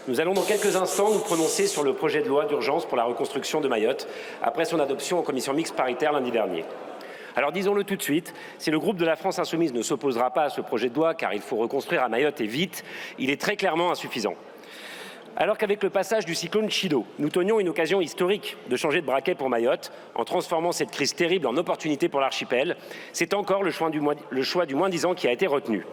Nous allons dans quelques instants nous prononcer sur le projet de loi d'urgence pour la reconstruction de Mayotte, après son adoption en commission mixte paritaire lundi dernier. Alors disons-le tout de suite, si le groupe de la France Insoumise ne s'opposera pas à ce projet de loi, car il faut reconstruire à Mayotte et vite, il est très clairement insuffisant. Alors qu'avec le passage du cyclone Chido, nous tenions une occasion historique de changer de braquet pour Mayotte, en transformant cette crise terrible en opportunité pour l'archipel, c'est encore le choix du moins-disant qui a été retenu.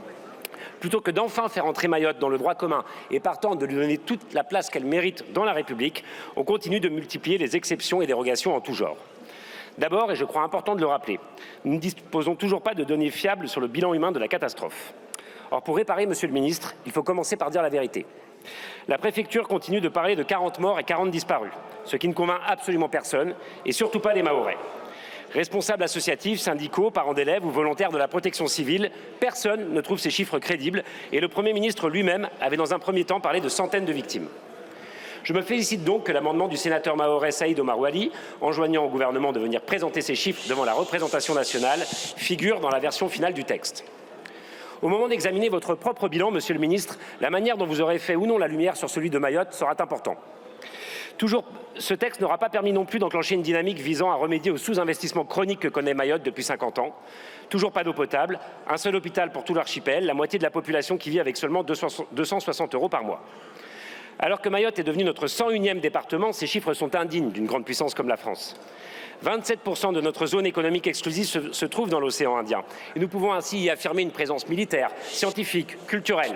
Plutôt que d'enfin faire entrer Mayotte dans le droit commun et partant de lui donner toute la place qu'elle mérite dans la République, on continue de multiplier les exceptions et dérogations en tout genre. D'abord, et je crois important de le rappeler, nous ne disposons toujours pas de données fiables sur le bilan humain de la catastrophe. Or, pour réparer, Monsieur le Ministre, il faut commencer par dire la vérité. La préfecture continue de parler de 40 morts et 40 disparus, ce qui ne convainc absolument personne, et surtout pas les Mahorais. Responsables associatifs, syndicaux, parents d'élèves ou volontaires de la protection civile, personne ne trouve ces chiffres crédibles et le Premier ministre lui-même avait dans un premier temps parlé de centaines de victimes. Je me félicite donc que l'amendement du sénateur mahorais Saïd Omar Oili, enjoignant au gouvernement de venir présenter ces chiffres devant la représentation nationale, figure dans la version finale du texte. Au moment d'examiner votre propre bilan, Monsieur le Ministre, la manière dont vous aurez fait ou non la lumière sur celui de Mayotte sera important. Toujours, ce texte n'aura pas permis non plus d'enclencher une dynamique visant à remédier au sous-investissement chronique que connaît Mayotte depuis 50 ans. Toujours pas d'eau potable, un seul hôpital pour tout l'archipel, la moitié de la population qui vit avec seulement 260 € par mois. Alors que Mayotte est devenu notre 101e département, ces chiffres sont indignes d'une grande puissance comme la France. 27% de notre zone économique exclusive se trouve dans l'océan Indien. Et nous pouvons ainsi y affirmer une présence militaire, scientifique, culturelle.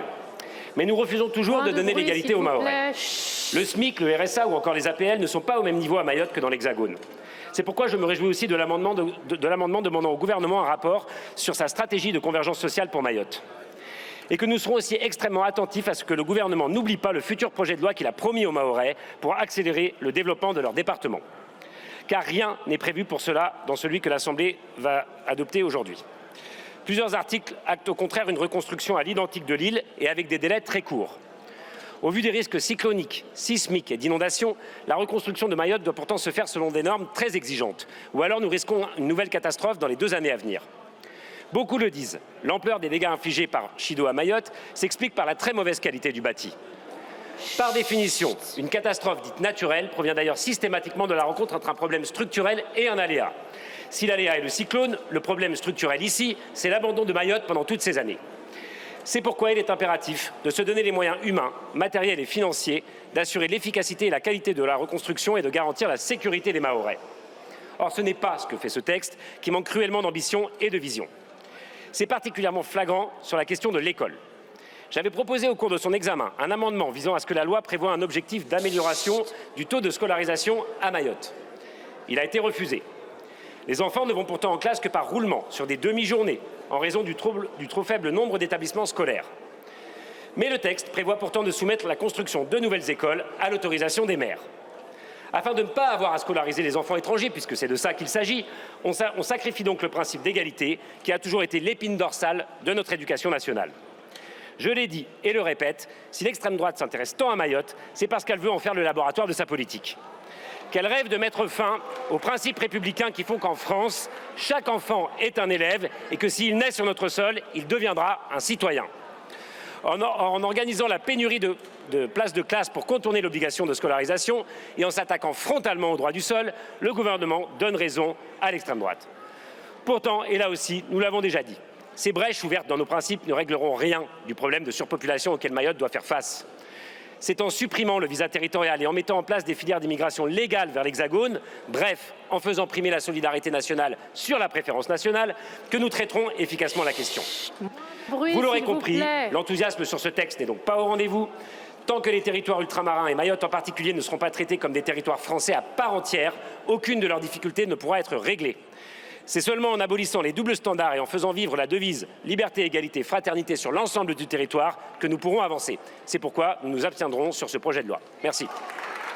Mais nous refusons toujours de donner l'égalité aux Mahorais. Le SMIC, le RSA ou encore les APL ne sont pas au même niveau à Mayotte que dans l'Hexagone. C'est pourquoi je me réjouis aussi de l'amendement demandant au gouvernement un rapport sur sa stratégie de convergence sociale pour Mayotte. Et que nous serons aussi extrêmement attentifs à ce que le gouvernement n'oublie pas le futur projet de loi qu'il a promis aux Mahorais pour accélérer le développement de leur département. Car rien n'est prévu pour cela dans celui que l'Assemblée va adopter aujourd'hui. Plusieurs articles actent au contraire une reconstruction à l'identique de l'île et avec des délais très courts. Au vu des risques cycloniques, sismiques et d'inondations, la reconstruction de Mayotte doit pourtant se faire selon des normes très exigeantes, ou alors nous risquons une nouvelle catastrophe dans les 2 années à venir. Beaucoup le disent, l'ampleur des dégâts infligés par Chido à Mayotte s'explique par la très mauvaise qualité du bâti. Par définition, une catastrophe dite naturelle provient d'ailleurs systématiquement de la rencontre entre un problème structurel et un aléa. Si l'aléa est le cyclone, le problème structurel ici, c'est l'abandon de Mayotte pendant toutes ces années. C'est pourquoi il est impératif de se donner les moyens humains, matériels et financiers d'assurer l'efficacité et la qualité de la reconstruction et de garantir la sécurité des Mahorais. Or, ce n'est pas ce que fait ce texte, qui manque cruellement d'ambition et de vision. C'est particulièrement flagrant sur la question de l'école. J'avais proposé au cours de son examen un amendement visant à ce que la loi prévoie un objectif d'amélioration du taux de scolarisation à Mayotte. Il a été refusé. Les enfants ne vont pourtant en classe que par roulement, sur des demi-journées, en raison du trop faible nombre d'établissements scolaires. Mais le texte prévoit pourtant de soumettre la construction de nouvelles écoles à l'autorisation des maires. Afin de ne pas avoir à scolariser les enfants étrangers, puisque c'est de ça qu'il s'agit, on sacrifie donc le principe d'égalité qui a toujours été l'épine dorsale de notre éducation nationale. Je l'ai dit et le répète, si l'extrême droite s'intéresse tant à Mayotte, c'est parce qu'elle veut en faire le laboratoire de sa politique. Qu'elle rêve de mettre fin aux principes républicains qui font qu'en France, chaque enfant est un élève et que s'il naît sur notre sol, il deviendra un citoyen. En organisant la pénurie de places de classe pour contourner l'obligation de scolarisation et en s'attaquant frontalement au droit du sol, le gouvernement donne raison à l'extrême droite. Pourtant, et là aussi, nous l'avons déjà dit, ces brèches ouvertes dans nos principes ne régleront rien du problème de surpopulation auquel Mayotte doit faire face. C'est en supprimant le visa territorial et en mettant en place des filières d'immigration légales vers l'Hexagone, bref, en faisant primer la solidarité nationale sur la préférence nationale, que nous traiterons efficacement la question. Vous l'aurez compris, l'enthousiasme sur ce texte n'est donc pas au rendez-vous. Tant que les territoires ultramarins et Mayotte en particulier ne seront pas traités comme des territoires français à part entière, aucune de leurs difficultés ne pourra être réglée. C'est seulement en abolissant les doubles standards et en faisant vivre la devise liberté, égalité, fraternité sur l'ensemble du territoire que nous pourrons avancer. C'est pourquoi nous nous abstiendrons sur ce projet de loi. Merci.